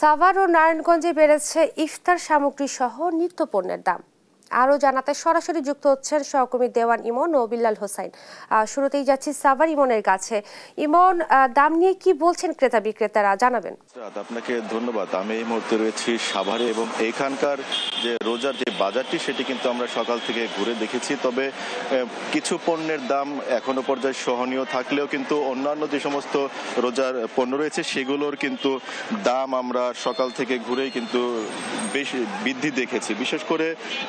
সাভার ও নারায়ণগঞ্জে বেড়েছে ইফতার সামগ্রী সহ নিত্যপণ্যের দাম। আরও জানাতে সরাসরি যুক্ত হচ্ছেন সহকর্মী দেওয়ান ইমন ও বিল্লাল হোসাইন। শুরুতেই যাচ্ছি সাভার ইমনের কাছে। ইমন, দাম নিয়ে কি বলছেন ক্রেতা বিক্রেতারা, জানাবেন। আপনাকে ধন্যবাদ। আমি এই মুহূর্তে রয়েছি সাভারে এবং এইখানকার যে রোজার যে বাজারটি সেটি কিন্তু আমরা সকাল থেকে ঘুরে দেখেছি। তবে কিছু পণ্যের দাম এখনো পর্যায়ে সহনীয় থাকলেও কিন্তু অন্যান্য যে সমস্ত রোজার পণ্য রয়েছে সেগুলোর কিন্তু দাম আমরা সকাল থেকে ঘুরেই কিন্তু বেশ বৃদ্ধি দেখেছি। বিশেষ করে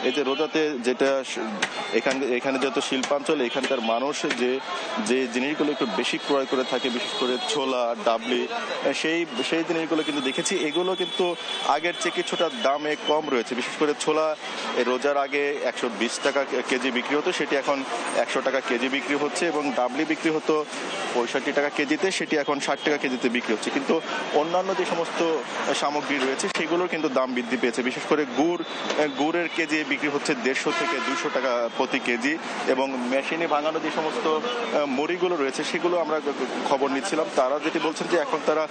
এই যে রোজাতে যেটা এখানে যত শিল্পাঞ্চল, এখানকার মানুষ যে জিনিসগুলো একটু বেশি ক্রয় করে থাকে, বিশেষ করে ছোলা, ডাবলি, সেই জিনিসগুলো কিন্তু দেখেছি এগুলো কিন্তু আগের চেয়ে কিছুটা দামে কম রয়েছে। বিশেষ করে ছোলা রোজার আগে 120 টাকা কেজি বিক্রি হতো, সেটি এখন 100 টাকা কেজি বিক্রি হচ্ছে, এবং ডাবলি বিক্রি হতো 65 টাকা কেজিতে, সেটি এখন 60 টাকা কেজিতে বিক্রি হচ্ছে। কিন্তু অন্যান্য যে সমস্ত সামগ্রী রয়েছে সেগুলোর কিন্তু দাম বৃদ্ধি পেয়েছে। বিশেষ করে গুড়ের কেজি বিক্রি হচ্ছে 150 থেকে 200 টাকা প্রতি কেজি, এবং মেশিনে ভাঙানো যে সমস্ত মুড়িগুলো রয়েছে সেগুলো আমরা খবর নিচ্ছিলাম, তারা যেটি বলছেন যে এখন তারা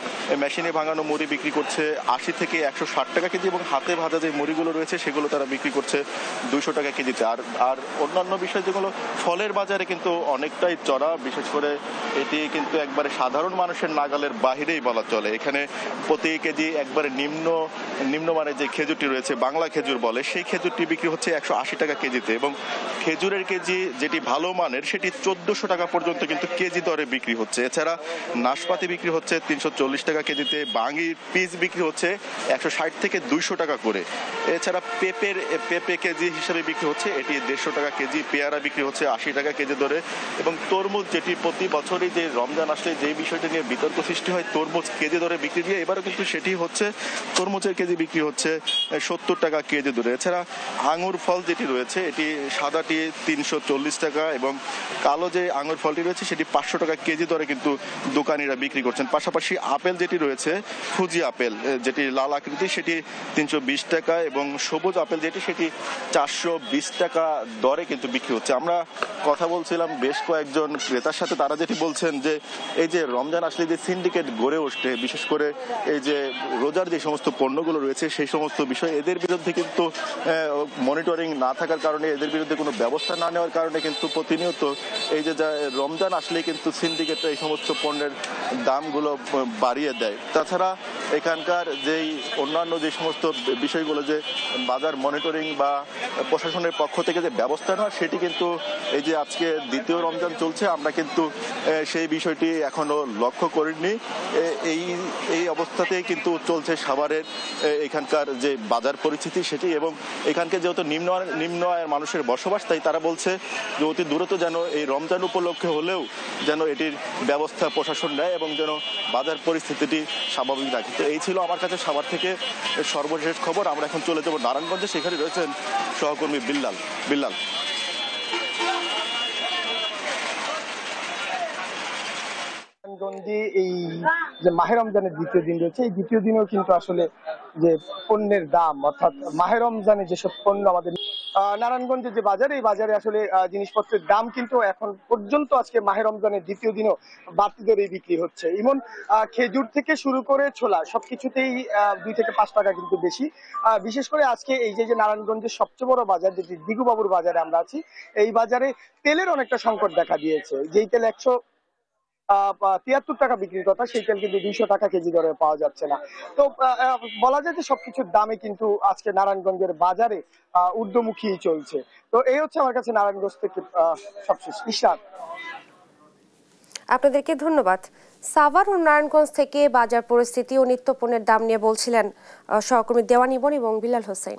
মেশিনে ভাঙানো মুড়ি বিক্রি করছে 80 থেকে 160 টাকা কেজি, এবং হাতে ভাজা যে মুড়িগুলো রয়েছে সেগুলো তারা বিক্রি করছে 200 টাকা কেজিতে। আর অন্যান্য বিষয় যেগুলো, ফলের বাজারে কিন্তু অনেকটাই চড়া। বিশেষ করে এটি কিন্তু একবারে সাধারণ মানুষের নাগালের বাহিরেই বলা চলে। এখানে প্রতি কেজি একবারে নিম্নমানের যে খেজুরটি রয়েছে, বাংলা খেজুর বলে, সেই খেজুরটি বিক্রি হচ্ছে 180 টাকা কেজিতে, এবং খেজুরের কেজি যেটি ভালো মানের সেটি 1400 টাকা পর্যন্ত কিন্তু কেজি দরে বিক্রি হচ্ছে। এছাড়া নাশপাতি বিক্রি হচ্ছে 340 টাকা কেজিতে, বাঙ্গির পিস বিক্রি হচ্ছে 160 থেকে 200 টাকা করে। এছাড়া পেঁপে কেজি হিসাবে বিক্রি হচ্ছে এটি 150 টাকা কেজি, পেয়ারা বিক্রি হচ্ছে 80 টাকা কেজি দরে, এবং তরমুজ, যেটি প্রতি বছরই যে রমজান আসলে যে বিষয়টি নিয়ে বিতর্ক সৃষ্টি হয় তরমুজ কেজি দরে বিক্রি নিয়ে, এবারও কিন্তু সেটি হচ্ছে, তরমুজের কেজি বিক্রি হচ্ছে 70 টাকা কেজি দরে। এছাড়া আঙুর ফল যেটি রয়েছে এটি সাদাটি 340 টাকা, এবং কালো যে আঙুর ফলটি রয়েছে সেটি 500 টাকা কেজি দরে কিন্তু দোকানিরা বিক্রি করছেন। পাশাপাশি আপেল যেটি রয়েছে, ফুজি আপেল যেটি লাল আকৃতি, সেটি 320 টাকা, এবং সবুজ আপেল যেটি সেটি 420 টাকা দরে কিন্তু বিক্রি হচ্ছে। আমরা কথা বলছিলাম বেশ কয়েকজন ক্রেতার সাথে, তারা যেটি বলছেন যে এই যে রমজান আসলে যে সিন্ডিকেট গড়ে ওঠে, বিশেষ করে এই যে রোজার যে সমস্ত পণ্যগুলো রয়েছে সেই সমস্ত বিষয়, এদের বিরুদ্ধে কিন্তু মনিটরিং না থাকার কারণে, এদের বিরুদ্ধে কোনো ব্যবস্থা না নেওয়ার কারণে কিন্তু প্রতিনিয়ত এই যে রমজান আসলেই কিন্তু সিন্ডিকেটরা এই সমস্ত পণ্যের দামগুলো বাড়িয়ে দেয়। তাছাড়া এখানকার যেই অন্যান্য যে সমস্ত বিষয়গুলো, যে বাজার মনিটরিং বা প্রশাসনের পক্ষ থেকে যে ব্যবস্থা নেওয়া, সেটি কিন্তু এই যে আজকে দ্বিতীয় রমজান চলছে, আমরা কিন্তু সেই বিষয়টি এখনো লক্ষ্য করিনি। এই অবস্থাতেই কিন্তু চলছে সাভারের এখানকার যে বাজার পরিস্থিতি সেটি, এবং এখানকে যেহেতু নিম্ন আয়ের মানুষের বসবাস, তাই তারা বলছে যে অতি দ্রুত যেন এই রমজান উপলক্ষে হলেও যেন এটির ব্যবস্থা প্রশাসন নেয়, এবং যেন বাজার পরিস্থিতিটি স্বাভাবিক রাখে। তো এই ছিল আমার কাছে সাভার থেকে সর্বশেষ খবর। আমরা এখন চলে যাব নারায়ণগঞ্জে, সেখানে রয়েছেন সহকর্মী বিল্লাল। নারায়ণগঞ্জে এই যে মাহে রমজানের দ্বিতীয় দিন রয়েছে, এই দ্বিতীয় দিনেও কিন্তু আসলে যে পণ্যের দাম, অর্থাৎ মাহে রমজানে যেসব পণ্য আমাদের নারায়ণগঞ্জের যে বাজার, এই বাজারে আসলে জিনিসপত্রের দাম কিন্তু এখন পর্যন্ত আজকে মাহে রমজানের দ্বিতীয় দিনও বাড়তি দরেই বিক্রি হচ্ছে। এমন খেজুর থেকে শুরু করে ছোলা সবকিছুতেই 2 থেকে 5 টাকা কিন্তু বেশি। বিশেষ করে আজকে এই যে নারায়ণগঞ্জের সবচেয়ে বড় বাজার, যেটি দিগুবাবুর বাজারে আমরা আছি, এই বাজারে তেলের অনেকটা সংকট দেখা দিয়েছে। যেই তেল 173 টাকা বিক্রির কথা, সেই তেল কিন্তু 200 টাকা কেজি দরে পাওয়া যাচ্ছে না। তো বলা যায় যে সবকিছুর দামে কিন্তু আজকে নারায়ণগঞ্জের বাজারে ঊর্ধ্বমুখী চলছে। তো এই হচ্ছে আমার কাছে নারায়ণগঞ্জ থেকে সবশেষ ইশরাত। আপনাদেরকে ধন্যবাদ। সাভার ও নারায়ণগঞ্জ থেকে বাজার পরিস্থিতি ও নিত্যপণ্যের দাম নিয়ে বলছিলেন সহকর্মী দেওয়ান ইমন এবং বিল্লাল হোসেন।